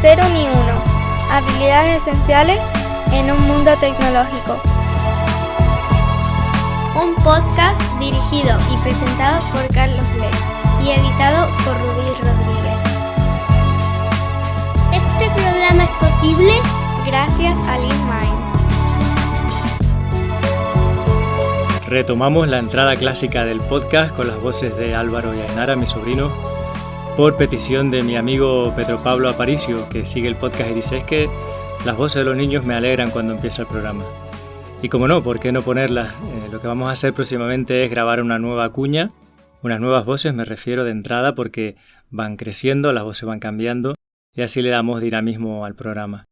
Cero ni uno. Habilidades esenciales en un mundo tecnológico. Un podcast dirigido y presentado por Carlos Le y editado por Rudy Rodríguez. Este programa es posible gracias a LeanMind. Retomamos la entrada clásica del podcast con las voces de Álvaro y Ainara, mi sobrino, por petición de mi amigo Pedro Pablo Aparicio, que sigue el podcast y dice: es que las voces de los niños me alegran cuando empieza el programa. Y como no, ¿por qué no ponerlas? Lo que vamos a hacer próximamente es grabar una nueva cuña, unas nuevas voces, me refiero de entrada, porque van creciendo, las voces van cambiando y así le damos dinamismo al programa.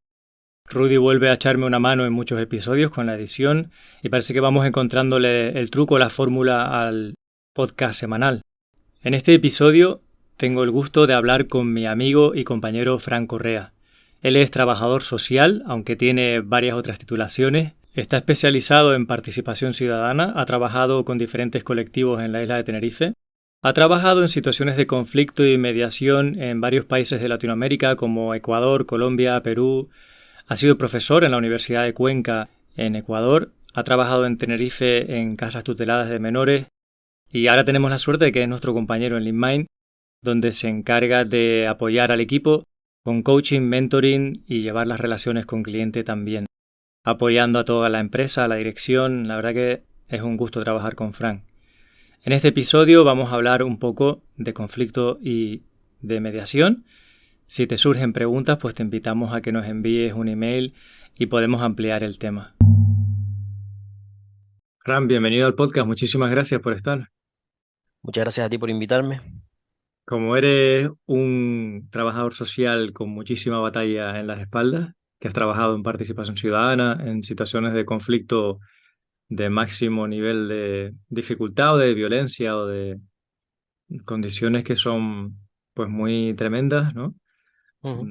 Rudy vuelve a echarme una mano en muchos episodios con la edición y parece que vamos encontrándole el truco, la fórmula al podcast semanal. En este episodio tengo el gusto de hablar con mi amigo y compañero Fran Correa. Él es trabajador social, aunque tiene varias otras titulaciones. Está especializado en participación ciudadana, ha trabajado con diferentes colectivos en la isla de Tenerife. Ha trabajado en situaciones de conflicto y mediación en varios países de Latinoamérica como Ecuador, Colombia, Perú. Ha sido profesor en la Universidad de Cuenca en Ecuador. Ha trabajado en Tenerife en casas tuteladas de menores. Y ahora tenemos la suerte de que es nuestro compañero en LeanMind, donde se encarga de apoyar al equipo con coaching, mentoring y llevar las relaciones con cliente también, apoyando a toda la empresa, a la dirección. La verdad que es un gusto trabajar con Fran. En este episodio vamos a hablar un poco de conflicto y de mediación. Si te surgen preguntas, pues te invitamos a que nos envíes un email y podemos ampliar el tema. Fran, bienvenido al podcast. Muchísimas gracias por estar. Muchas gracias a ti por invitarme. Como eres un trabajador social con muchísima batalla en las espaldas, que has trabajado en participación ciudadana, en situaciones de conflicto de máximo nivel de dificultad o de violencia o de condiciones que son pues muy tremendas, ¿no? Uh-huh.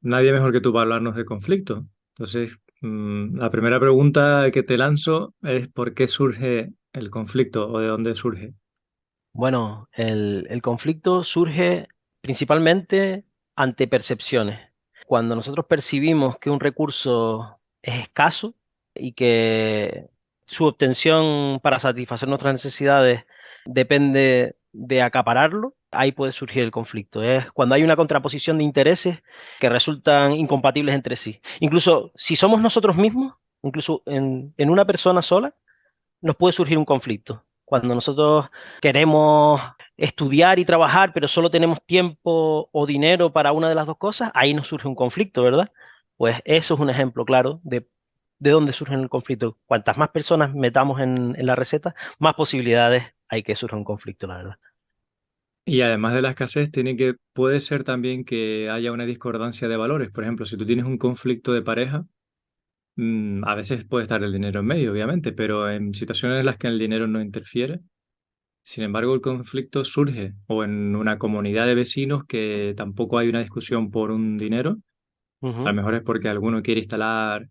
Nadie mejor que tú para hablarnos de conflicto. Entonces, la primera pregunta que te lanzo es: ¿por qué surge el conflicto o de dónde surge? Bueno, el conflicto surge principalmente ante percepciones. Cuando nosotros percibimos que un recurso es escaso y que su obtención para satisfacer nuestras necesidades depende de acapararlo, ahí puede surgir el conflicto. Es cuando hay una contraposición de intereses que resultan incompatibles entre sí. Incluso si somos nosotros mismos, incluso en una persona sola, nos puede surgir un conflicto. Cuando nosotros queremos estudiar y trabajar, pero solo tenemos tiempo o dinero para una de las dos cosas, ahí nos surge un conflicto, ¿verdad? Pues eso es un ejemplo claro de dónde surge el conflicto. Cuantas más personas metamos en la receta, más posibilidades hay que surja un conflicto, la verdad. Y además de la escasez, puede ser también que haya una discordancia de valores. Por ejemplo, si tú tienes un conflicto de pareja, a veces puede estar el dinero en medio, obviamente, pero en situaciones en las que el dinero no interfiere, sin embargo, el conflicto surge, o en una comunidad de vecinos que tampoco hay una discusión por un dinero. A lo Ujú. mejor es porque alguno quiere instalar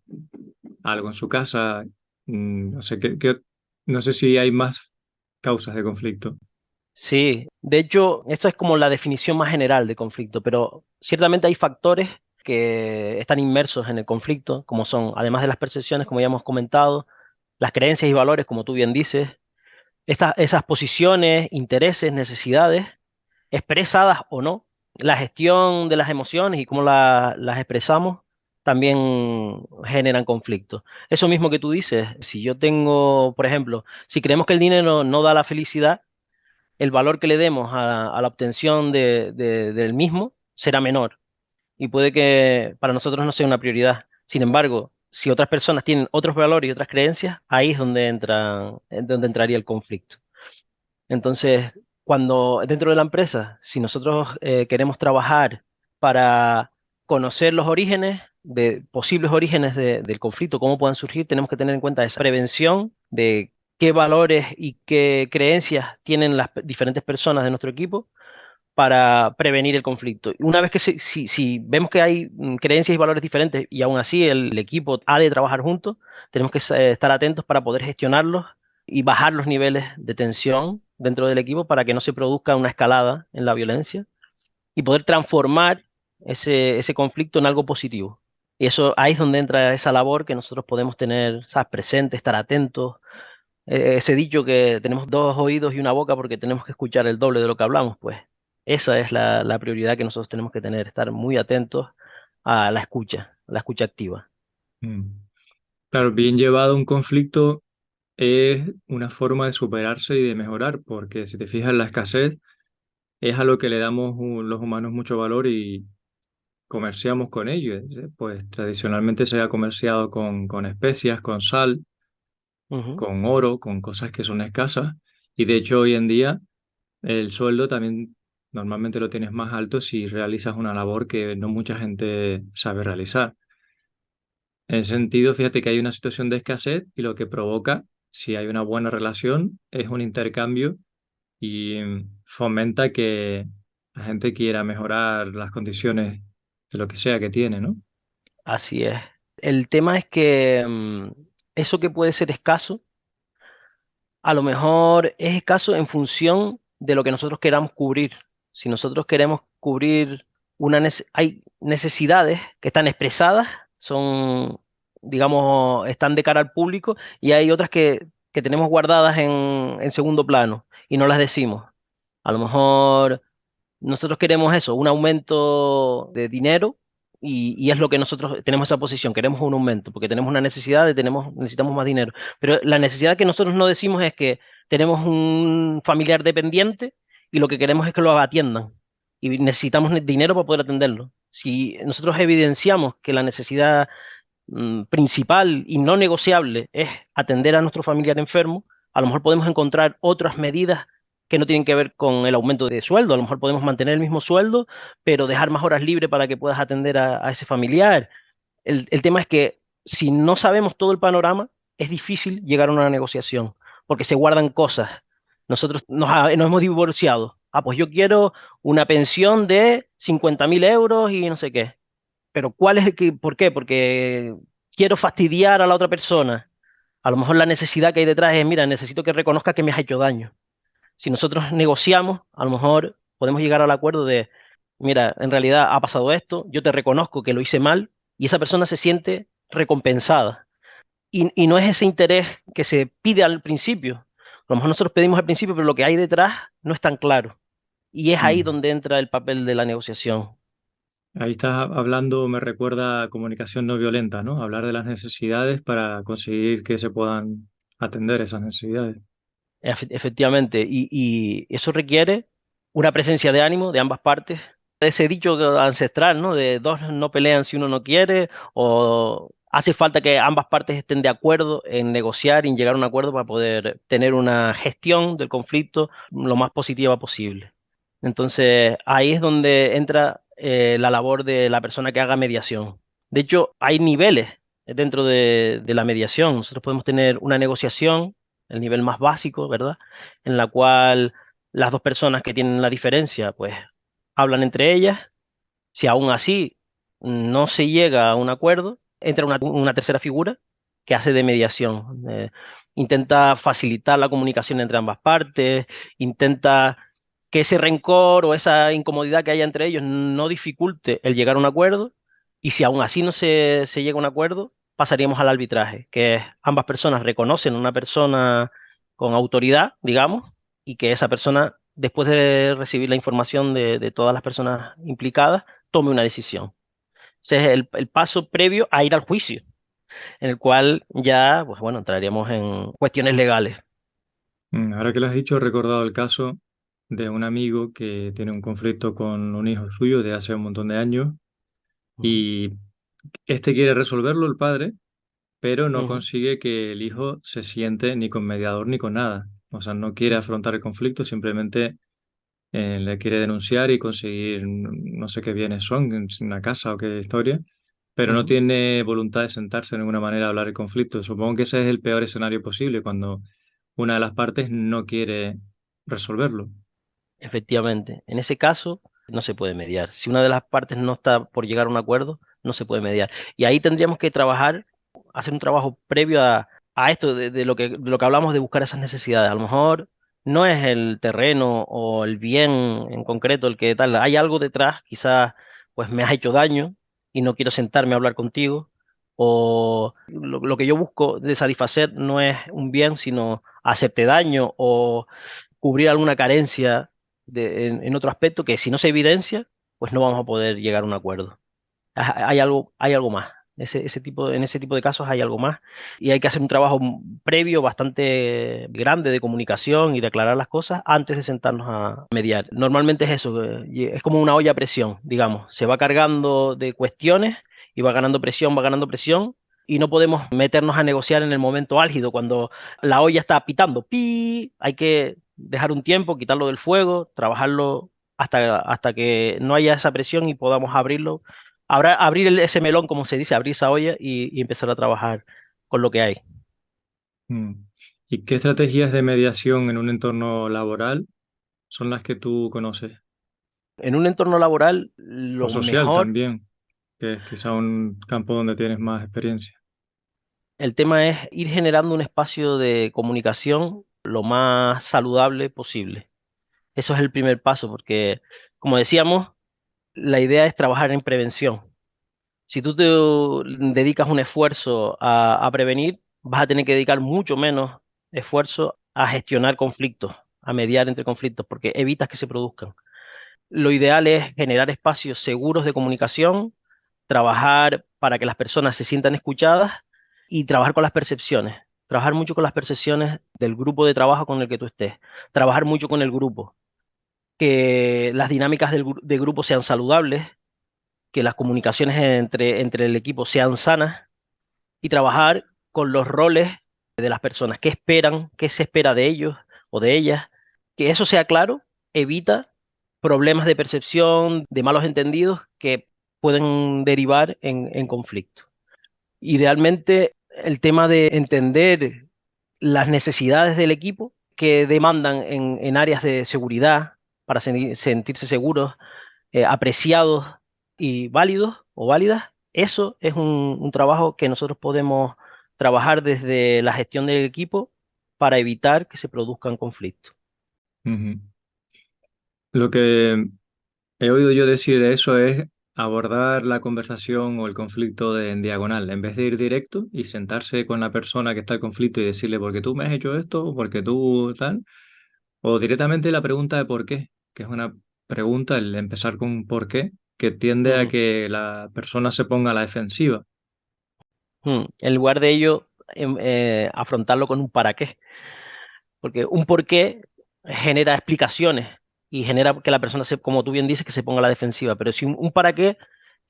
algo en su casa. No sé, no sé si hay más causas de conflicto. Sí, de hecho, esto es como la definición más general de conflicto, pero ciertamente hay factores que están inmersos en el conflicto, como son, además de las percepciones, como ya hemos comentado, las creencias y valores, como tú bien dices, esas posiciones, intereses, necesidades, expresadas o no, la gestión de las emociones y cómo las expresamos, también generan conflicto. Eso mismo que tú dices, si yo tengo, por ejemplo, si creemos que el dinero no da la felicidad, el valor que le demos a la obtención del mismo será menor y puede que para nosotros no sea una prioridad. Sin embargo, si otras personas tienen otros valores y otras creencias, ahí es donde entraría el conflicto. Entonces, cuando dentro de la empresa, si nosotros queremos trabajar para conocer los orígenes, de posibles orígenes del conflicto, cómo puedan surgir, tenemos que tener en cuenta esa prevención de qué valores y qué creencias tienen las diferentes personas de nuestro equipo para prevenir el conflicto. Una vez que si vemos que hay creencias y valores diferentes y aún así el equipo ha de trabajar juntos, tenemos que estar atentos para poder gestionarlos y bajar los niveles de tensión dentro del equipo para que no se produzca una escalada en la violencia y poder transformar ese conflicto en algo positivo. Y eso ahí es donde entra esa labor que nosotros podemos tener, ¿sabes? Presente, estar atentos. Ese dicho que tenemos dos oídos y una boca porque tenemos que escuchar el doble de lo que hablamos, pues esa es la prioridad que nosotros tenemos que tener, estar muy atentos a la escucha activa. Mm. Claro, bien llevado un conflicto es una forma de superarse y de mejorar, porque si te fijas, la escasez es a lo que le damos los humanos mucho valor y comerciamos con ello. Pues tradicionalmente se ha comerciado con especias, con sal, Ujú. con oro, con cosas que son escasas. Y de hecho hoy en día el sueldo también normalmente lo tienes más alto si realizas una labor que no mucha gente sabe realizar. En ese sentido, fíjate que hay una situación de escasez y lo que provoca, si hay una buena relación, es un intercambio y fomenta que la gente quiera mejorar las condiciones de lo que sea que tiene, ¿no? Así es. El tema es que eso que puede ser escaso, a lo mejor es escaso en función de lo que nosotros queramos cubrir. Si nosotros queremos cubrir hay necesidades que están expresadas, son, digamos, están de cara al público, y hay otras que tenemos guardadas en segundo plano y no las decimos. A lo mejor nosotros queremos eso, un aumento de dinero, y es lo que nosotros tenemos esa posición, queremos un aumento porque tenemos una necesidad necesitamos más dinero. Pero la necesidad que nosotros no decimos es que tenemos un familiar dependiente y lo que queremos es que lo atiendan y necesitamos dinero para poder atenderlo. Si nosotros evidenciamos que la necesidad principal y no negociable es atender a nuestro familiar enfermo, a lo mejor podemos encontrar otras medidas que no tienen que ver con el aumento de sueldo. A lo mejor podemos mantener el mismo sueldo, pero dejar más horas libres para que puedas atender a ese familiar. El tema es que si no sabemos todo el panorama, es difícil llegar a una negociación, porque se guardan cosas. Nosotros nos hemos divorciado. Ah, pues yo quiero una pensión de 50.000 euros y no sé qué. Pero ¿cuál es por qué? Porque quiero fastidiar a la otra persona. A lo mejor la necesidad que hay detrás es, mira, necesito que reconozca que me has hecho daño. Si nosotros negociamos, a lo mejor podemos llegar al acuerdo de, mira, en realidad ha pasado esto, yo te reconozco que lo hice mal, y esa persona se siente recompensada. Y no es ese interés que se pide al principio. A lo mejor nosotros pedimos al principio, pero lo que hay detrás no es tan claro. Y es ahí Mm. donde entra el papel de la negociación. Ahí estás hablando, me recuerda a comunicación no violenta, ¿no? Hablar de las necesidades para conseguir que se puedan atender esas necesidades. Efectivamente, y eso requiere una presencia de ánimo de ambas partes. Ese dicho ancestral, ¿no? De dos no pelean si uno no quiere, o hace falta que ambas partes estén de acuerdo en negociar y en llegar a un acuerdo para poder tener una gestión del conflicto lo más positiva posible. Entonces, ahí es donde entra la labor de la persona que haga mediación. De hecho, hay niveles dentro de la mediación. Nosotros podemos tener una negociación, el nivel más básico, ¿verdad? En la cual las dos personas que tienen la diferencia, pues hablan entre ellas. Si aún así no se llega a un acuerdo, entra una tercera figura que hace de mediación. Intenta facilitar la comunicación entre ambas partes, intenta que ese rencor o esa incomodidad que haya entre ellos no dificulte el llegar a un acuerdo. Y si aún así no se llega a un acuerdo, pasaríamos al arbitraje, que es ambas personas reconocen a una persona con autoridad, digamos, y que esa persona, después de recibir la información de todas las personas implicadas, tome una decisión. Ese es el paso previo a ir al juicio, en el cual ya, pues bueno, entraríamos en cuestiones legales. Ahora que lo has dicho, he recordado el caso de un amigo que tiene un conflicto con un hijo suyo de hace un montón de años Ujú, y este quiere resolverlo, el padre, pero no ujú, consigue que el hijo se siente ni con mediador ni con nada. O sea, no quiere afrontar el conflicto, simplemente le quiere denunciar y conseguir no sé qué bienes son, una casa o qué historia, pero no ujú. tiene voluntad de sentarse de ninguna manera a hablar el conflicto. Supongo que ese es el peor escenario posible cuando una de las partes no quiere resolverlo. Efectivamente, en ese caso no se puede mediar. Si una de las partes no está por llegar a un acuerdo, no se puede mediar. Y ahí tendríamos que trabajar, hacer un trabajo previo a esto de lo que hablamos de buscar esas necesidades. A lo mejor no es el terreno o el bien en concreto el que tal, hay algo detrás, quizás pues me has hecho daño y no quiero sentarme a hablar contigo, o lo que yo busco de satisfacer no es un bien, sino hacerte daño o cubrir alguna carencia en otro aspecto que si no se evidencia, pues no vamos a poder llegar a un acuerdo. Hay algo más. En ese tipo de casos hay algo más y hay que hacer un trabajo previo bastante grande de comunicación y de aclarar las cosas antes de sentarnos a mediar. Normalmente es eso, y es como una olla a presión, digamos. Se va cargando de cuestiones y va ganando presión y no podemos meternos a negociar en el momento álgido cuando la olla está pitando. ¡Pi! Hay que dejar un tiempo, quitarlo del fuego, trabajarlo hasta que no haya esa presión y podamos abrirlo. Abrir ese melón, como se dice, abrir esa olla y empezar a trabajar con lo que hay. Mm. ¿Y qué estrategias de mediación en un entorno laboral son las que tú conoces? En un entorno laboral, O lo social mejor, también, que es quizá un campo donde tienes más experiencia. el tema es ir generando un espacio de comunicación lo más saludable posible. Eso es el primer paso, porque, como decíamos, la idea es trabajar en prevención. Si tú te dedicas un esfuerzo a prevenir, vas a tener que dedicar mucho menos esfuerzo a gestionar conflictos, a mediar entre conflictos, porque evitas que se produzcan. Lo ideal es generar espacios seguros de comunicación, trabajar para que las personas se sientan escuchadas y trabajar con las percepciones. Trabajar mucho con las percepciones del grupo de trabajo con el que tú estés. Trabajar mucho con el grupo. Que las dinámicas de grupo sean saludables, que las comunicaciones entre el equipo sean sanas y trabajar con los roles de las personas. ¿Qué esperan? ¿Qué se espera de ellos o de ellas? Que eso sea claro, evita problemas de percepción, de malos entendidos que pueden derivar en conflicto. Idealmente, el tema de entender las necesidades del equipo que demandan en áreas de seguridad para sentirse seguros, apreciados y válidos o válidas, eso es un trabajo que nosotros podemos trabajar desde la gestión del equipo para evitar que se produzcan conflictos. Ujú. Lo que he oído yo decir de eso es abordar la conversación o el conflicto en diagonal, en vez de ir directo y sentarse con la persona que está en conflicto y decirle, ¿por qué tú me has hecho esto? ¿O por qué tú tal? O directamente la pregunta de por qué, que es una pregunta, el empezar con un por qué, que tiende a Ujú, que la persona se ponga a la defensiva. ujú. En lugar de ello, afrontarlo con un para qué, porque un por qué genera explicaciones y genera que la persona, como tú bien dices, que se ponga a la defensiva, pero si un para qué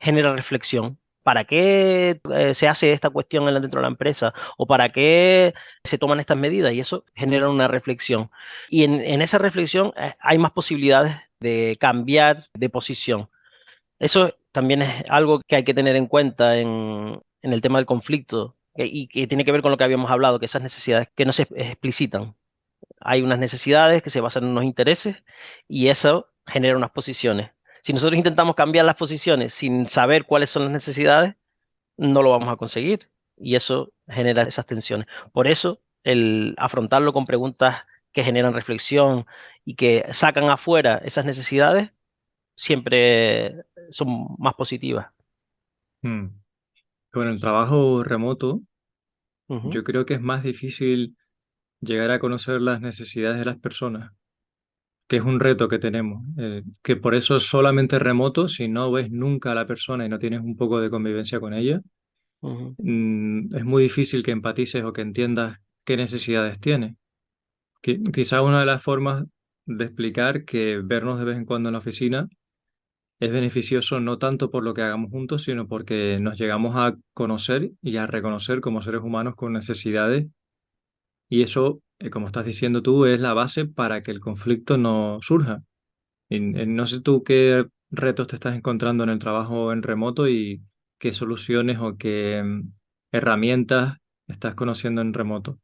genera reflexión. ¿Para qué se hace esta cuestión dentro de la empresa? ¿O para qué se toman estas medidas? Y eso genera una reflexión. Y en esa reflexión hay más posibilidades de cambiar de posición. Eso también es algo que hay que tener en cuenta en el tema del conflicto y que tiene que ver con lo que habíamos hablado, que esas necesidades que no se explicitan. Hay unas necesidades que se basan en unos intereses y eso genera unas posiciones. Si nosotros intentamos cambiar las posiciones sin saber cuáles son las necesidades, no lo vamos a conseguir y eso genera esas tensiones. Por eso, el afrontarlo con preguntas que generan reflexión y que sacan afuera esas necesidades siempre son más positivas. Mm. Con el trabajo remoto, Ujú, yo creo que es más difícil llegar a conocer las necesidades de las personas, que es un reto que tenemos, que por eso es solamente remoto, si no ves nunca a la persona y no tienes un poco de convivencia con ella, ujú, es muy difícil que empatices o que entiendas qué necesidades tiene. Quizá una de las formas de explicar que vernos de vez en cuando en la oficina es beneficioso no tanto por lo que hagamos juntos, sino porque nos llegamos a conocer y a reconocer como seres humanos con necesidades. Y eso, como estás diciendo tú, es la base para que el conflicto no surja. No sé tú qué retos te estás encontrando en el trabajo en remoto y qué soluciones o qué herramientas estás conociendo en remoto.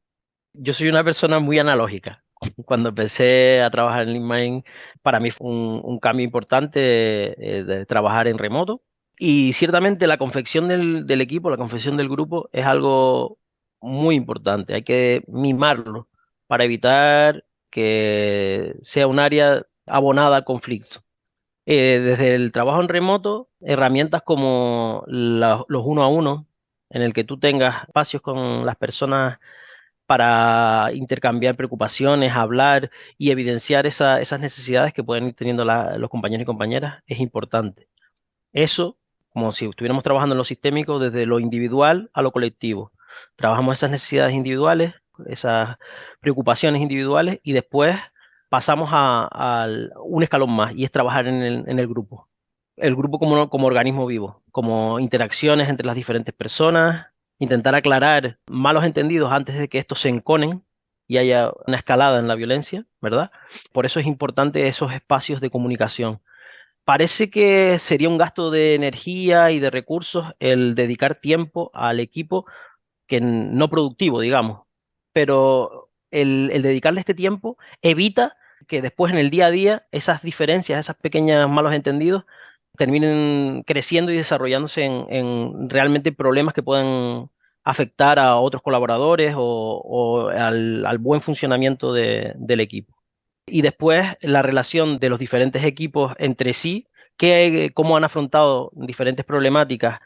yo soy una persona muy analógica. Cuando empecé a trabajar en LeanMind, para mí fue un cambio importante de trabajar en remoto. Y ciertamente la confección del equipo, la confección del grupo es algo muy importante. Hay que mimarlo para evitar que sea un área abonada al conflicto. Desde el trabajo en remoto, herramientas como los uno a uno, en el que tú tengas espacios con las personas para intercambiar preocupaciones, hablar y evidenciar esas necesidades que pueden ir teniendo los compañeros y compañeras, es importante. Eso, como si estuviéramos trabajando en lo sistémico, desde lo individual a lo colectivo. Trabajamos esas necesidades individuales, esas preocupaciones individuales y después pasamos a un escalón más y es trabajar en el grupo. El grupo como organismo vivo, como interacciones entre las diferentes personas, intentar aclarar malos entendidos antes de que estos se enconen y haya una escalada en la violencia, ¿verdad? Por eso es importante esos espacios de comunicación. Parece que sería un gasto de energía y de recursos el dedicar tiempo al equipo no productivo, digamos, pero el dedicarle este tiempo evita que después en el día a día esas diferencias, esas pequeñas malos entendidos, terminen creciendo y desarrollándose en realmente problemas que puedan afectar a otros colaboradores o al buen funcionamiento del equipo. Y después la relación de los diferentes equipos entre sí, cómo han afrontado diferentes problemáticas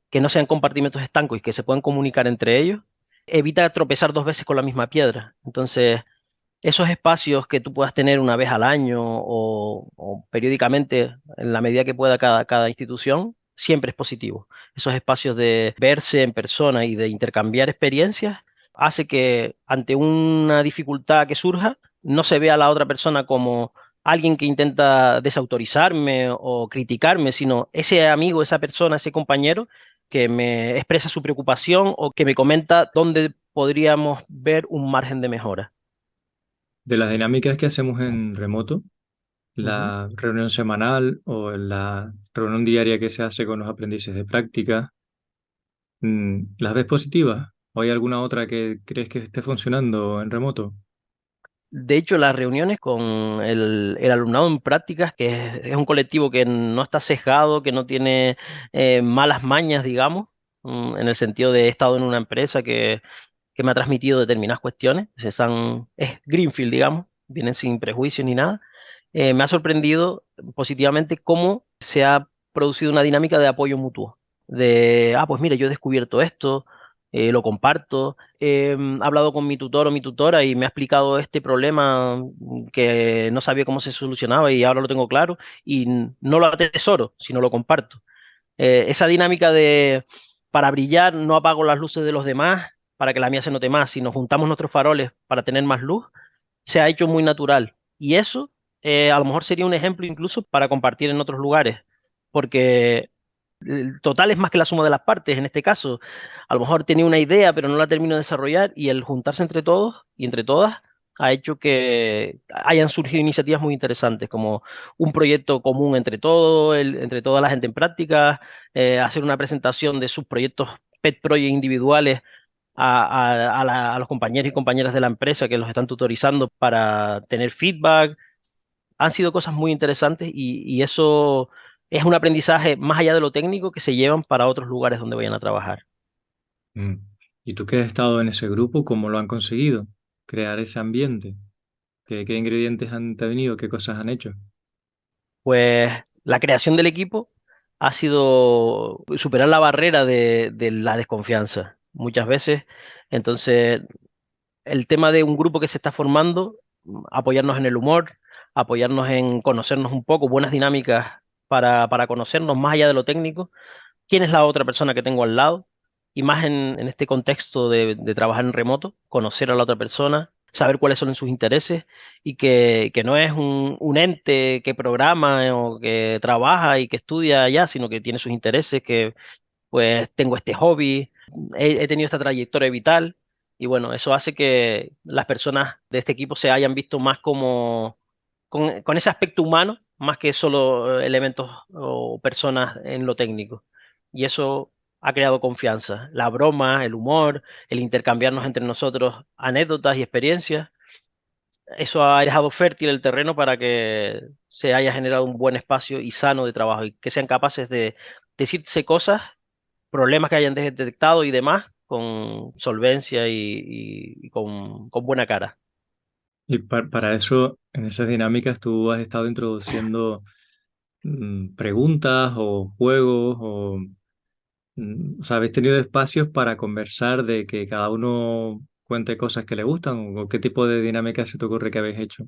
que no sean compartimentos estancos y que se puedan comunicar entre ellos, evita tropezar dos veces con la misma piedra. Entonces, esos espacios que tú puedas tener una vez al año o periódicamente, en la medida que pueda cada institución, siempre es positivo. Esos espacios de verse en persona y de intercambiar experiencias hace que ante una dificultad que surja, no se vea a la otra persona como alguien que intenta desautorizarme o criticarme, sino ese amigo, esa persona, ese compañero que me expresa su preocupación o que me comenta dónde podríamos ver un margen de mejora. De las dinámicas que hacemos en remoto, Ujú. la reunión semanal o la reunión diaria que se hace con los aprendices de práctica, ¿las ves positivas? ¿O hay alguna otra que crees que esté funcionando en remoto? De hecho, las reuniones con el alumnado en prácticas, que es un colectivo que no está sesgado, que no tiene malas mañas, digamos, en el sentido de he estado en una empresa que me ha transmitido determinadas cuestiones, es Greenfield, digamos, vienen sin prejuicios ni nada. Me ha sorprendido positivamente cómo se ha producido una dinámica de apoyo mutuo, pues mira, yo he descubierto esto, lo comparto, he hablado con mi tutor o mi tutora y me ha explicado este problema que no sabía cómo se solucionaba y ahora lo tengo claro y no lo atesoro, sino lo comparto. Esa dinámica de para brillar no apago las luces de los demás para que la mía se note más, sino juntamos nuestros faroles para tener más luz, se ha hecho muy natural. Y eso a lo mejor sería un ejemplo incluso para compartir en otros lugares, porque el total es más que la suma de las partes en este caso. A lo mejor tenía una idea, pero no la termino de desarrollar y el juntarse entre todos y entre todas ha hecho que hayan surgido iniciativas muy interesantes, como un proyecto común entre todos, entre toda la gente en práctica, hacer una presentación de sus proyectos pet project individuales a los compañeros y compañeras de la empresa que los están tutorizando para tener feedback. Han sido cosas muy interesantes y eso es un aprendizaje más allá de lo técnico que se llevan para otros lugares donde vayan a trabajar. Mm. ¿Y tú que has estado en ese grupo, cómo lo han conseguido? Crear ese ambiente. ¿Qué ingredientes han te venido? ¿Qué cosas han hecho? Pues la creación del equipo ha sido superar la barrera de la desconfianza muchas veces. Entonces, el tema de un grupo que se está formando, apoyarnos en el humor, apoyarnos en conocernos un poco, buenas dinámicas para conocernos más allá de lo técnico, quién es la otra persona que tengo al lado, y más en este contexto de trabajar en remoto, conocer a la otra persona, saber cuáles son sus intereses y que no es un ente que programa o que trabaja y que estudia allá, sino que tiene sus intereses, que pues tengo este hobby, he tenido esta trayectoria vital y bueno, eso hace que las personas de este equipo se hayan visto más como con ese aspecto humano, más que solo elementos o personas en lo técnico. Y eso ha creado confianza. La broma, el humor, el intercambiarnos entre nosotros anécdotas y experiencias, eso ha dejado fértil el terreno para que se haya generado un buen espacio y sano de trabajo y que sean capaces de decirse cosas, problemas que hayan detectado y demás con solvencia y con buena cara. Y para eso, en esas dinámicas, tú has estado introduciendo preguntas o juegos o sea, ¿habéis tenido espacios para conversar de que cada uno cuente cosas que le gustan o qué tipo de dinámica se te ocurre que habéis hecho?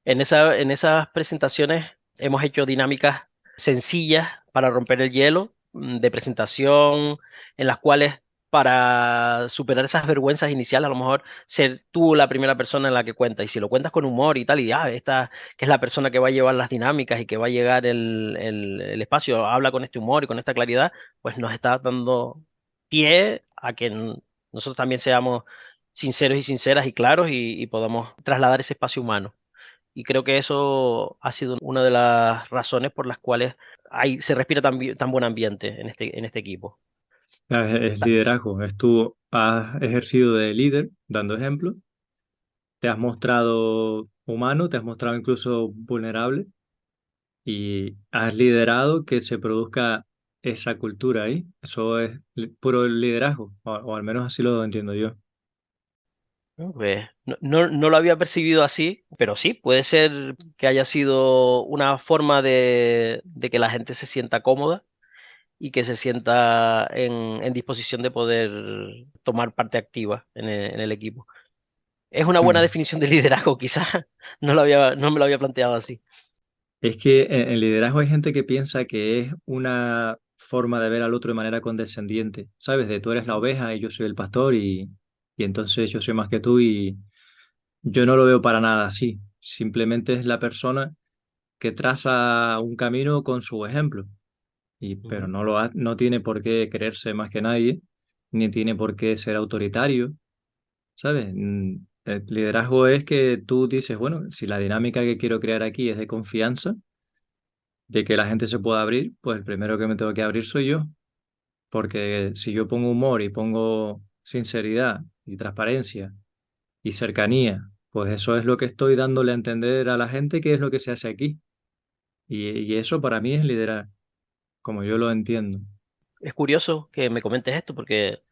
En esas presentaciones hemos hecho dinámicas sencillas para romper el hielo, de presentación, en las cuales para superar esas vergüenzas iniciales, a lo mejor ser tú la primera persona en la que cuenta. Y si lo cuentas con humor y tal, y esta que es la persona que va a llevar las dinámicas y que va a llegar el espacio, habla con este humor y con esta claridad, pues nos está dando pie a que nosotros también seamos sinceros y sinceras y claros y podamos trasladar ese espacio humano. Y creo que eso ha sido una de las razones por las cuales se respira tan buen ambiente en este equipo. Claro, es liderazgo, tú has ejercido de líder, dando ejemplo, te has mostrado humano, te has mostrado incluso vulnerable y has liderado que se produzca esa cultura ahí. Eso es puro liderazgo, o al menos así lo entiendo yo. ¿No? Pues, no lo había percibido así, pero sí, puede ser que haya sido una forma de que la gente se sienta cómoda y que se sienta en disposición de poder tomar parte activa en el equipo. Es una buena Mm. definición de liderazgo, quizás no me lo había planteado así. Es que en liderazgo hay gente que piensa que es una forma de ver al otro de manera condescendiente, ¿sabes? De tú eres la oveja y yo soy el pastor y entonces yo soy más que tú y yo no lo veo para nada así. Simplemente es la persona que traza un camino con su ejemplo, pero Ujú. no tiene por qué creerse más que nadie, ni tiene por qué ser autoritario, ¿sabes? El liderazgo es que tú dices, bueno, si la dinámica que quiero crear aquí es de confianza, de que la gente se pueda abrir, pues el primero que me tengo que abrir soy yo, porque si yo pongo humor y pongo sinceridad y transparencia y cercanía, pues eso es lo que estoy dándole a entender a la gente que es lo que se hace aquí. Y eso para mí es liderar, como yo lo entiendo. Es curioso que me comentes esto porque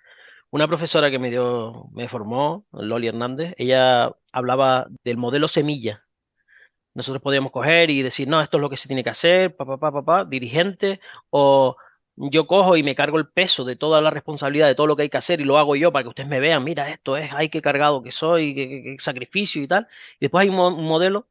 una profesora que me formó, Loli Hernández, ella hablaba del modelo semilla. Nosotros podíamos coger y decir, no, esto es lo que se tiene que hacer, dirigente, o yo cojo y me cargo el peso de toda la responsabilidad de todo lo que hay que hacer y lo hago yo para que ustedes me vean, mira, esto es, ay, qué cargado que soy, qué sacrificio y tal. Y después hay un modelo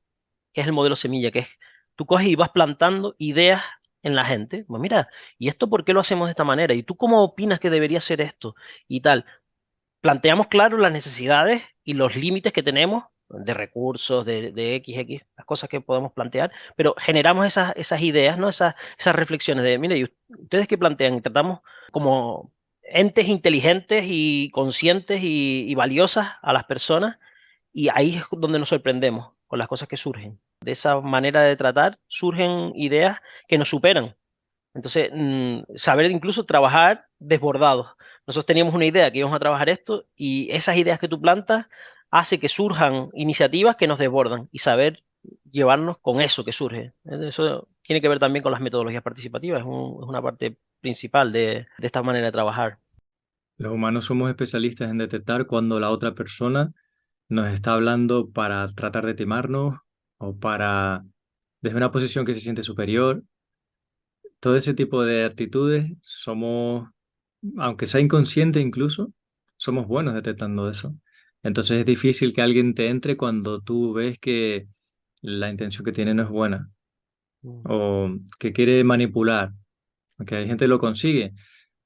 que es el modelo semilla, que es tú coges y vas plantando ideas en la gente. Pues mira, ¿y esto por qué lo hacemos de esta manera? ¿Y tú cómo opinas que debería ser esto? Y tal. Planteamos claro las necesidades y los límites que tenemos de recursos, de XX, las cosas que podemos plantear, pero generamos esas ideas, ¿no? Esas reflexiones de, mire, ¿y ustedes qué plantean? Y tratamos como entes inteligentes y conscientes y valiosas a las personas, y ahí es donde nos sorprendemos con las cosas que surgen. De esa manera de tratar surgen ideas que nos superan. Entonces, saber incluso trabajar desbordados. Nosotros teníamos una idea que íbamos a trabajar esto y esas ideas que tú plantas hace que surjan iniciativas que nos desbordan y saber llevarnos con eso que surge. Eso tiene que ver también con las metodologías participativas, es una parte principal de esta manera de trabajar. Los humanos somos especialistas en detectar cuando la otra persona nos está hablando para tratar de timarnos o para, desde una posición que se siente superior. Todo ese tipo de actitudes somos, aunque sea inconsciente incluso, somos buenos detectando eso. Entonces es difícil que alguien te entre cuando tú ves que la intención que tiene no es buena Mm. o que quiere manipular, aunque hay gente que lo consigue,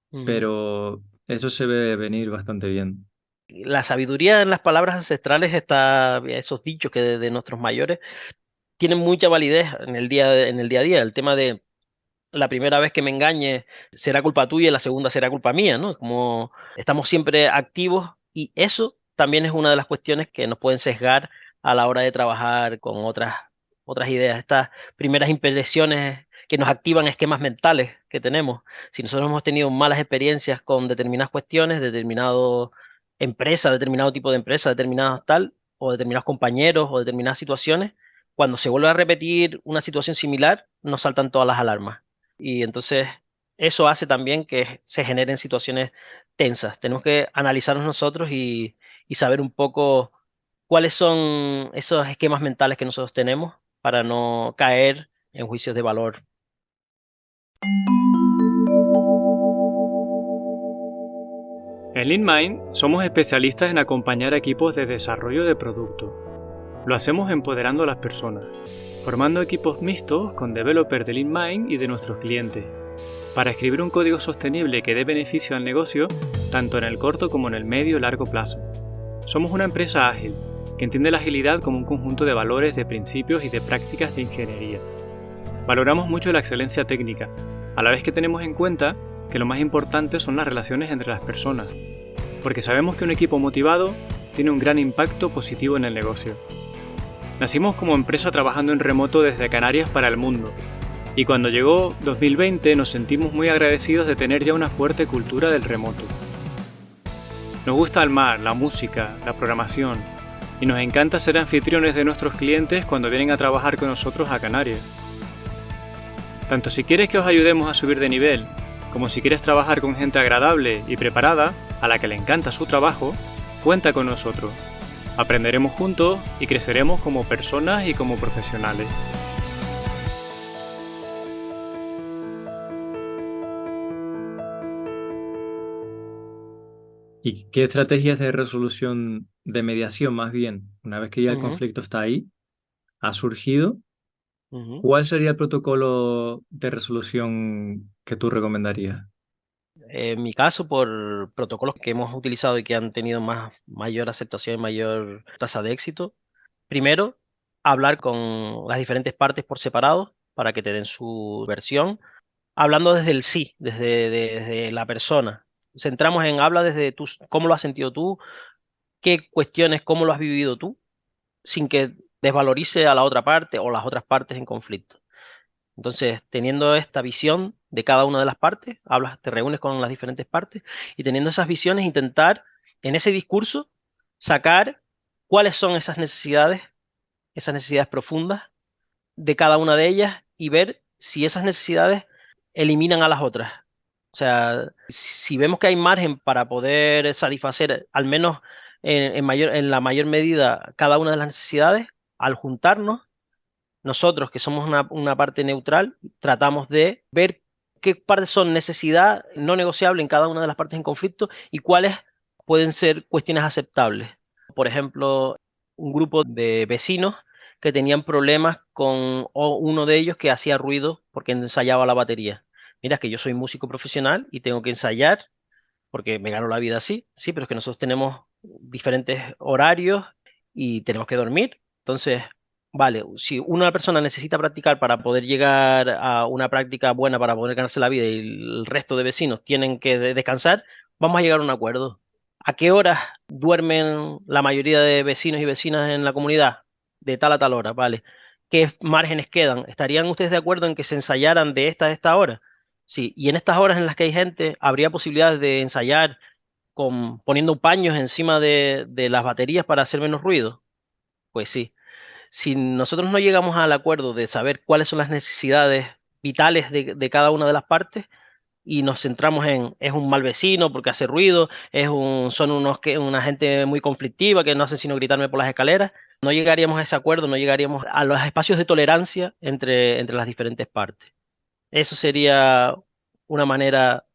Ujú. pero eso se ve venir bastante bien. La sabiduría en las palabras ancestrales está, esos dichos que de nuestros mayores tienen mucha validez en el día a día. El tema de la primera vez que me engañe será culpa tuya y la segunda será culpa mía, ¿no? Como estamos siempre activos y eso también es una de las cuestiones que nos pueden sesgar a la hora de trabajar con otras ideas. Estas primeras impresiones que nos activan esquemas mentales que tenemos. Si nosotros hemos tenido malas experiencias con determinadas cuestiones, determinado empresa, determinado tipo de empresa, determinados tal, o determinados compañeros o determinadas situaciones, cuando se vuelve a repetir una situación similar, nos saltan todas las alarmas. Y entonces eso hace también que se generen situaciones tensas. Tenemos que analizarnos nosotros y saber un poco cuáles son esos esquemas mentales que nosotros tenemos para no caer en juicios de valor. En LeanMind somos especialistas en acompañar a equipos de desarrollo de producto. Lo hacemos empoderando a las personas, formando equipos mixtos con developers de LeanMind y de nuestros clientes, para escribir un código sostenible que dé beneficio al negocio tanto en el corto como en el medio y largo plazo. Somos una empresa ágil, que entiende la agilidad como un conjunto de valores, de principios y de prácticas de ingeniería. Valoramos mucho la excelencia técnica, a la vez que tenemos en cuenta que lo más importante son las relaciones entre las personas, porque sabemos que un equipo motivado tiene un gran impacto positivo en el negocio. Nacimos como empresa trabajando en remoto desde Canarias para el mundo, y cuando llegó 2020 nos sentimos muy agradecidos de tener ya una fuerte cultura del remoto. Nos gusta el mar, la música, la programación, y nos encanta ser anfitriones de nuestros clientes cuando vienen a trabajar con nosotros a Canarias. Tanto si quieres que os ayudemos a subir de nivel, como si quieres trabajar con gente agradable y preparada, a la que le encanta su trabajo, cuenta con nosotros. Aprenderemos juntos y creceremos como personas y como profesionales. ¿Y qué estrategias de resolución, de mediación más bien, una vez que ya el conflicto está ahí, ha surgido? ¿Cuál sería el protocolo de resolución que tú recomendarías? En mi caso, por protocolos que hemos utilizado y que han tenido mayor aceptación y mayor tasa de éxito, primero, hablar con las diferentes partes por separado para que te den su versión, hablando desde el sí, desde la persona. Centramos en habla desde tú, cómo lo has sentido tú, qué cuestiones, cómo lo has vivido tú, sin que desvalorice a la otra parte o las otras partes en conflicto. Entonces, teniendo esta visión de cada una de las partes, hablas, te reúnes con las diferentes partes y teniendo esas visiones, intentar en ese discurso sacar cuáles son esas necesidades profundas de cada una de ellas y ver si esas necesidades eliminan a las otras. O sea, si vemos que hay margen para poder satisfacer al menos en la mayor medida cada una de las necesidades, al juntarnos nosotros, que somos una parte neutral, tratamos de ver qué partes son necesidad no negociable en cada una de las partes en conflicto y cuáles pueden ser cuestiones aceptables. Por ejemplo, un grupo de vecinos que tenían problemas con uno de ellos que hacía ruido porque ensayaba la batería. Mira, que yo soy músico profesional y tengo que ensayar porque me gano la vida así, sí, pero es que nosotros tenemos diferentes horarios y tenemos que dormir. Entonces, vale, si una persona necesita practicar para poder llegar a una práctica buena para poder ganarse la vida y el resto de vecinos tienen que descansar, vamos a llegar a un acuerdo. ¿A qué horas duermen la mayoría de vecinos y vecinas en la comunidad? De tal a tal hora, vale. ¿Qué márgenes quedan? ¿Estarían ustedes de acuerdo en que se ensayaran de esta a esta hora? Sí, y en estas horas en las que hay gente, ¿habría posibilidades de ensayar poniendo paños encima de las baterías para hacer menos ruido? Pues sí. Si nosotros no llegamos al acuerdo de saber cuáles son las necesidades vitales de cada una de las partes y nos centramos en es un mal vecino porque hace ruido, son una gente muy conflictiva que no hacen sino gritarme por las escaleras, no llegaríamos a ese acuerdo, no llegaríamos a los espacios de tolerancia entre las diferentes partes. Eso sería una manera,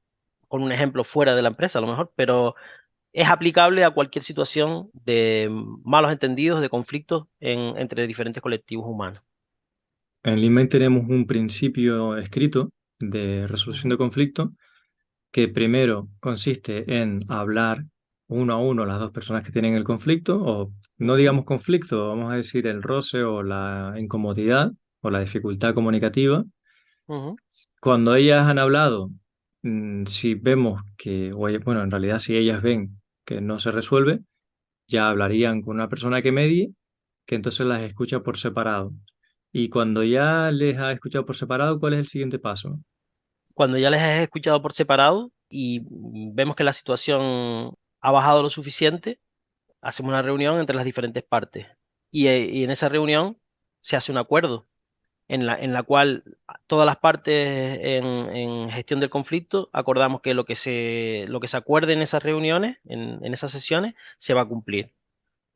con un ejemplo fuera de la empresa a lo mejor, pero es aplicable a cualquier situación de malos entendidos, de conflictos entre diferentes colectivos humanos. En LeanMind tenemos un principio escrito de resolución de conflicto que primero consiste en hablar uno a uno las dos personas que tienen el conflicto, o no digamos conflicto, vamos a decir el roce o la incomodidad o la dificultad comunicativa. Cuando ellas han hablado, si vemos que, bueno, en realidad si ellas ven que no se resuelve, ya hablarían con una persona que medie, que entonces las escucha por separado. Y cuando ya les ha escuchado por separado, ¿cuál es el siguiente paso? Cuando ya les has escuchado por separado y vemos que la situación ha bajado lo suficiente, hacemos una reunión entre las diferentes partes. Y en esa reunión se hace un acuerdo en la cual todas las partes en gestión del conflicto acordamos que lo que se acuerde en esas reuniones, en esas sesiones, se va a cumplir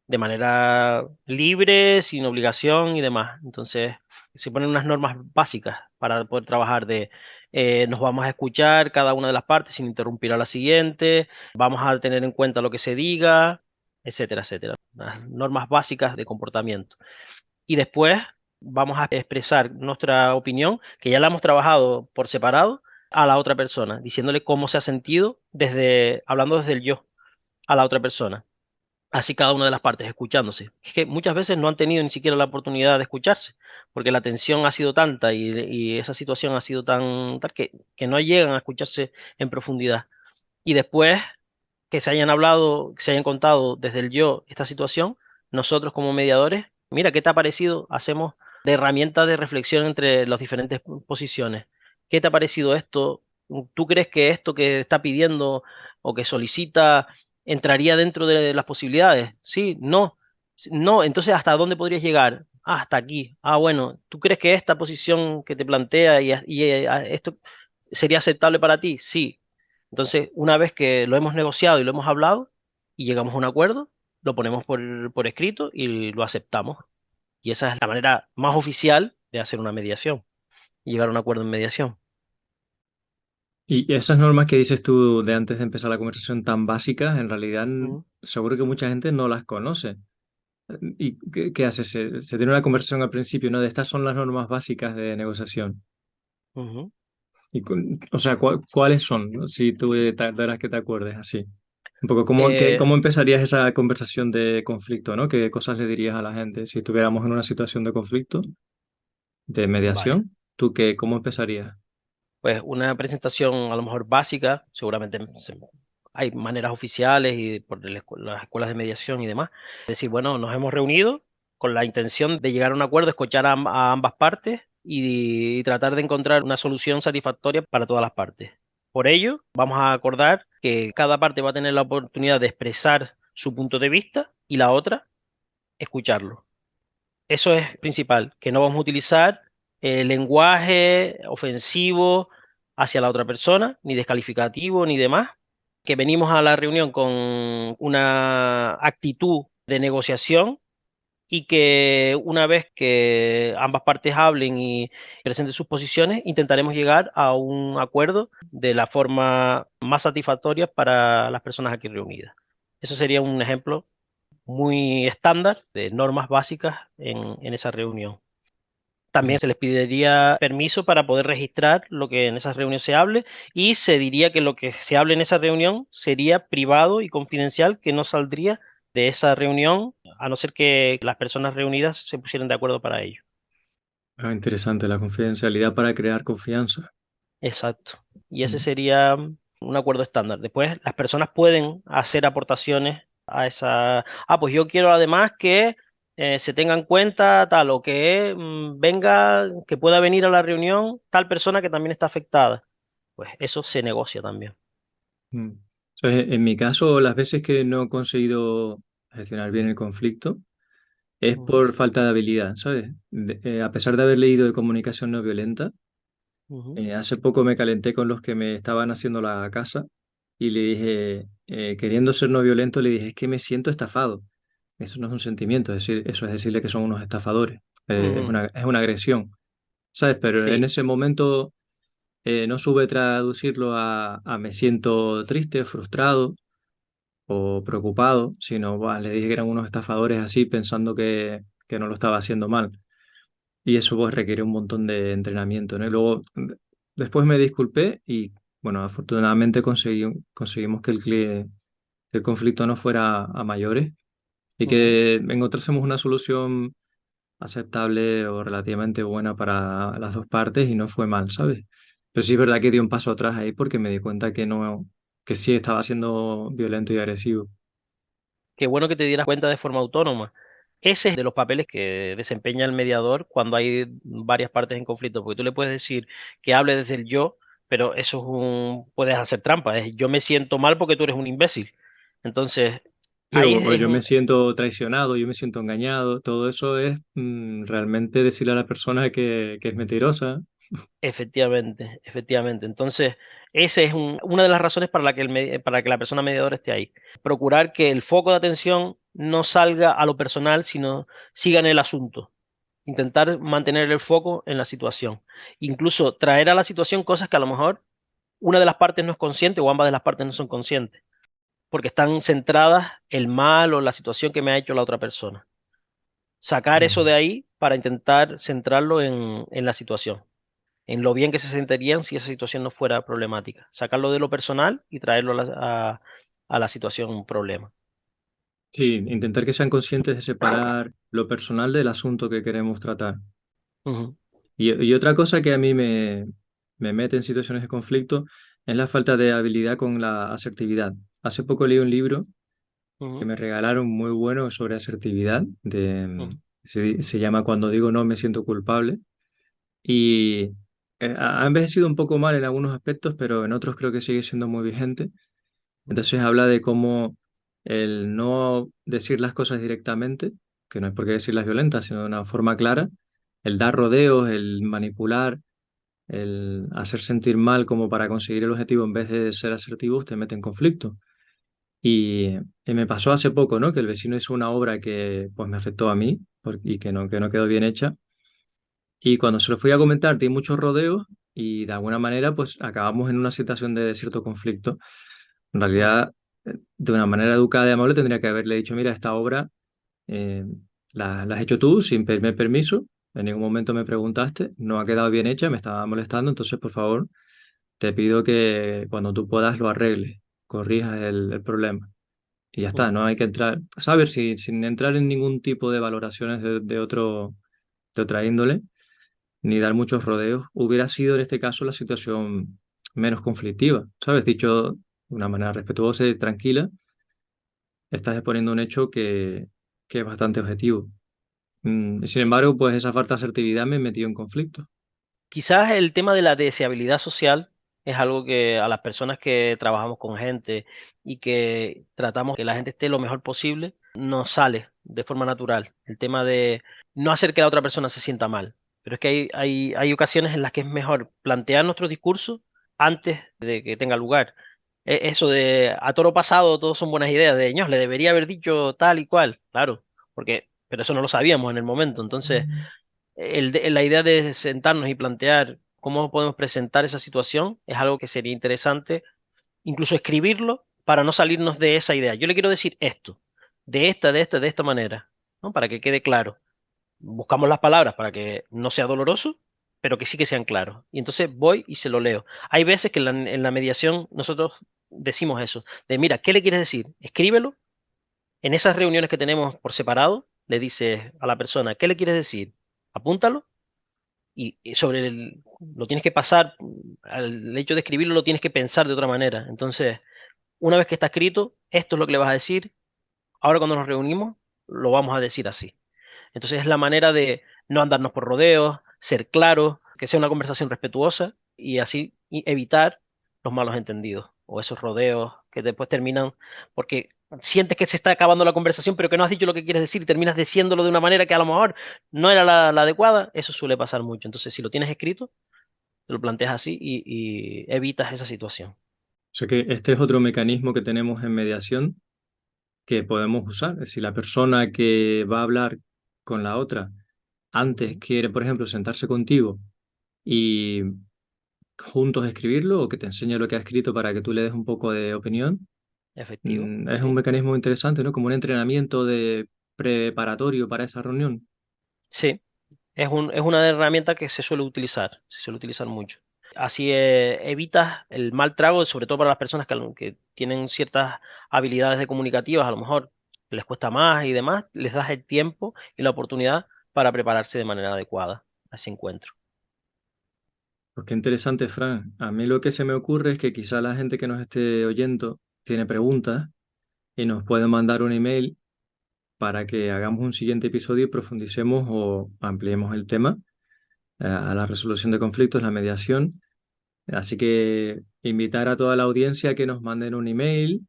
de manera libre, sin obligación y demás. Entonces, se ponen unas normas básicas para poder trabajar nos vamos a escuchar cada una de las partes sin interrumpir a la siguiente, vamos a tener en cuenta lo que se diga, etcétera, etcétera. Las normas básicas de comportamiento. Y después vamos a expresar nuestra opinión, que ya la hemos trabajado por separado, a la otra persona, diciéndole cómo se ha sentido hablando desde el yo a la otra persona. Así cada una de las partes, escuchándose. Es que muchas veces no han tenido ni siquiera la oportunidad de escucharse, porque la tensión ha sido tanta y esa situación ha sido tan tal que no llegan a escucharse en profundidad. Y después que se hayan hablado, que se hayan contado desde el yo esta situación, nosotros como mediadores, mira, ¿qué te ha parecido? Hacemos de herramienta de reflexión entre las diferentes posiciones. ¿Qué te ha parecido esto? ¿Tú crees que esto que está pidiendo o que solicita entraría dentro de las posibilidades? Sí, no. No, entonces ¿hasta dónde podrías llegar? Ah, hasta aquí. Ah, bueno, ¿tú crees que esta posición que te plantea esto sería aceptable para ti? Sí. Entonces, una vez que lo hemos negociado y lo hemos hablado y llegamos a un acuerdo, lo ponemos por escrito y lo aceptamos. Y esa es la manera más oficial de hacer una mediación y llegar a un acuerdo en mediación. Y esas normas que dices tú de antes de empezar la conversación tan básicas, en realidad Ujú, seguro que mucha gente no las conoce. ¿Y qué hace? Se tiene una conversación al principio, ¿no? De estas son las normas básicas de negociación. ujú. O sea, ¿cuáles son? ¿No? Si tú tardarás que te acuerdes así. Un poco, Eh, ¿cómo empezarías esa conversación de conflicto, ¿no? ¿Qué cosas le dirías a la gente si estuviéramos en una situación de conflicto, de vale. mediación? ¿Cómo empezarías? Pues una presentación a lo mejor básica, seguramente hay maneras oficiales y por las escuelas de mediación y demás. Decir, bueno, nos hemos reunido con la intención de llegar a un acuerdo, escuchar a ambas partes y tratar de encontrar una solución satisfactoria para todas las partes. Por ello, vamos a acordar que cada parte va a tener la oportunidad de expresar su punto de vista y la otra escucharlo. Eso es principal, que no vamos a utilizar lenguaje ofensivo hacia la otra persona, ni descalificativo, ni demás, que venimos a la reunión con una actitud de negociación y que una vez que ambas partes hablen y presenten sus posiciones, intentaremos llegar a un acuerdo de la forma más satisfactoria para las personas aquí reunidas. Eso sería un ejemplo muy estándar de normas básicas en esa reunión. También se les pediría permiso para poder registrar lo que en esa reunión se hable y se diría que lo que se hable en esa reunión sería privado y confidencial, que no saldría de esa reunión a no ser que las personas reunidas se pusieran de acuerdo para ello. Ah, interesante, la confidencialidad para crear confianza. Exacto. Y ese Mm. sería un acuerdo estándar. Después, las personas pueden hacer aportaciones a esa. Ah, pues yo quiero además que se tenga en cuenta tal, o que venga, que pueda venir a la reunión tal persona que también está afectada. Pues eso se negocia también. Mm. Entonces, en mi caso, las veces que no he conseguido gestionar bien el conflicto es Ujú, por falta de habilidad, ¿sabes? A pesar de haber leído de comunicación no violenta, ujú, hace poco me calenté con los que me estaban haciendo la casa y le dije, queriendo ser no violento, le dije, es que me siento estafado. Eso no es un sentimiento, es decir, eso es decirle que son unos estafadores. ujú. Es una agresión, ¿sabes? Pero en Sí, ese momento no supe traducirlo a me siento triste, frustrado o preocupado, sino buah, le dije que eran unos estafadores así pensando que no lo estaba haciendo mal. Y eso pues requiere un montón de entrenamiento, ¿no? Y luego, después me disculpé y, bueno, afortunadamente conseguimos que que el conflicto no fuera a mayores y ujú. que encontrásemos una solución aceptable o relativamente buena para las dos partes y no fue mal, ¿sabes? Pero sí es verdad que di un paso atrás ahí porque me di cuenta que no, que sí estaba siendo violento y agresivo. Qué bueno que te dieras cuenta de forma autónoma. Ese es de los papeles que desempeña el mediador cuando hay varias partes en conflicto, porque tú le puedes decir que hable desde el yo, pero eso es puedes hacer trampa, es yo me siento mal porque tú eres un imbécil. Entonces, Sí, ahí o yo me siento traicionado, yo me siento engañado, todo eso es realmente decirle a la persona que es mentirosa. efectivamente, efectivamente. Entonces, esa es una de las razones para la que para que la persona mediadora esté ahí. Procurar que el foco de atención no salga a lo personal, sino siga en el asunto. intentar mantener el foco en la situación. Incluso traer a la situación cosas que a lo mejor una de las partes no es consciente o ambas de las partes no son conscientes, porque están centradas el mal o la situación que me ha hecho la otra persona. Sacar eso de ahí para intentar centrarlo en la situación, en lo bien que se sentirían si esa situación no fuera problemática. Sacarlo de lo personal y traerlo a la situación un problema. Sí, intentar que sean conscientes de separar lo personal del asunto que queremos tratar. Ujú, Y otra cosa que a mí me mete en situaciones de conflicto es la falta de habilidad con la asertividad. Hace poco leí un libro que ujú, me regalaron muy bueno sobre asertividad, ujú, se llama Cuando digo no me siento culpable. Y ha envejecido un poco mal en algunos aspectos, pero en otros creo que sigue siendo muy vigente. ujú, Entonces habla de cómo el no decir las cosas directamente, que no es por qué decirlas violentas, sino de una forma clara, el dar rodeos, el manipular, el hacer sentir mal como para conseguir el objetivo en vez de ser asertivos, te mete en conflicto. Y me pasó hace poco, ¿no? Que el vecino hizo una obra que pues me afectó a mí y que no quedó bien hecha. Y cuando se lo fui a comentar, di muchos rodeos y de alguna manera pues acabamos en una situación de cierto conflicto. En ujú, realidad, de una manera educada y amable tendría que haberle dicho, mira, esta obra eh, la has hecho tú sin pedirme permiso, en ningún momento me preguntaste, no ha quedado bien hecha, me estaba molestando, entonces por favor te pido que cuando tú puedas lo arregles, corrijas el problema. Y ya está, ujú. no hay que entrar, saber si, sin entrar en ningún tipo de valoraciones de otra índole, ni dar muchos rodeos, hubiera sido en este caso la situación menos conflictiva, ¿sabes? Dicho de una manera respetuosa y tranquila, estás exponiendo un hecho que es bastante objetivo. Sin embargo, pues esa falta de asertividad me metió en conflicto. Quizás el tema de la deseabilidad social es algo que a las personas que trabajamos con gente y que tratamos que la gente esté lo mejor posible, nos sale de forma natural. El tema de no hacer que la otra persona se sienta mal. Pero es que hay ocasiones en las que es mejor plantear nuestro discurso antes de que tenga lugar. Eso de a toro pasado todos son buenas ideas, de ños, le debería haber dicho tal y cual, claro, porque, pero eso no lo sabíamos en el momento. Entonces la idea de sentarnos y plantear cómo podemos presentar esa situación es algo que sería interesante, incluso escribirlo para no salirnos de esa idea. Yo le quiero decir esto, de esta manera, ¿no? Para que quede claro. Buscamos las palabras para que no sea doloroso, pero que sí que sean claros. Y entonces voy y se lo leo. Hay veces que en la mediación nosotros decimos eso, de mira, ¿qué le quieres decir? Escríbelo. En esas reuniones que tenemos por separado, le dices a la persona, ¿qué le quieres decir? Apúntalo y sobre lo tienes que pasar, al hecho de escribirlo lo tienes que pensar de otra manera. Entonces, una vez que está escrito, esto es lo que le vas a decir, ahora cuando nos reunimos, lo vamos a decir así. Entonces es la manera de no andarnos por rodeos, ser claros, que sea una conversación respetuosa y así evitar los malos entendidos o esos rodeos que después terminan porque sientes que se está acabando la conversación pero que no has dicho lo que quieres decir y terminas diciéndolo de una manera que a lo mejor no era la adecuada. Eso suele pasar mucho. Entonces si lo tienes escrito, te lo planteas así y evitas esa situación. O sea que este es otro mecanismo que tenemos en mediación que podemos usar. Si la persona que va a hablar con la otra antes Ujú. quiere, por ejemplo, sentarse contigo y juntos escribirlo o que te enseñe lo que ha escrito para que tú le des un poco de opinión, Efectivo, es un sí. mecanismo interesante, ¿no? Como un entrenamiento de preparatorio para esa reunión. Sí. Es una herramienta que se suele utilizar mucho. Así evitas el mal trago, sobre todo para las personas que tienen ciertas habilidades de comunicativas, a lo mejor les cuesta más y demás, les das el tiempo y la oportunidad para prepararse de manera adecuada a ese encuentro. Pues qué interesante, Fran. A mí lo que se me ocurre es que quizá la gente que nos esté oyendo tiene preguntas y nos puede mandar un email para que hagamos un siguiente episodio y profundicemos o ampliemos el tema a la resolución de conflictos, la mediación. Así que invitar a toda la audiencia a que nos manden un email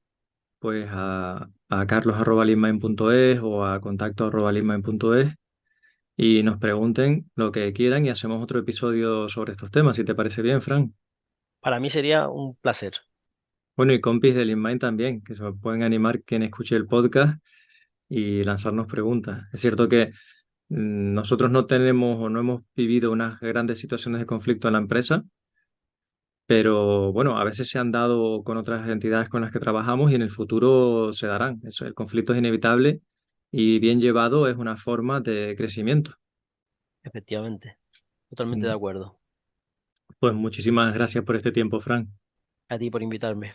pues a carlos@linmain.es o a contacto@linmain.es y nos pregunten lo que quieran y hacemos otro episodio sobre estos temas, si te parece bien, Fran. Para mí sería un placer. Bueno, y compis de LinkedIn también, que se pueden animar quien escuche el podcast y lanzarnos preguntas. Es cierto que Nosotros no tenemos o no hemos vivido unas grandes situaciones de conflicto en la empresa, pero bueno, a veces se han dado con otras entidades con las que trabajamos y en el futuro se darán. Eso, el conflicto es inevitable y bien llevado es una forma de crecimiento. Efectivamente, totalmente de Mm. acuerdo. Pues muchísimas gracias por este tiempo, Fran. A ti por invitarme.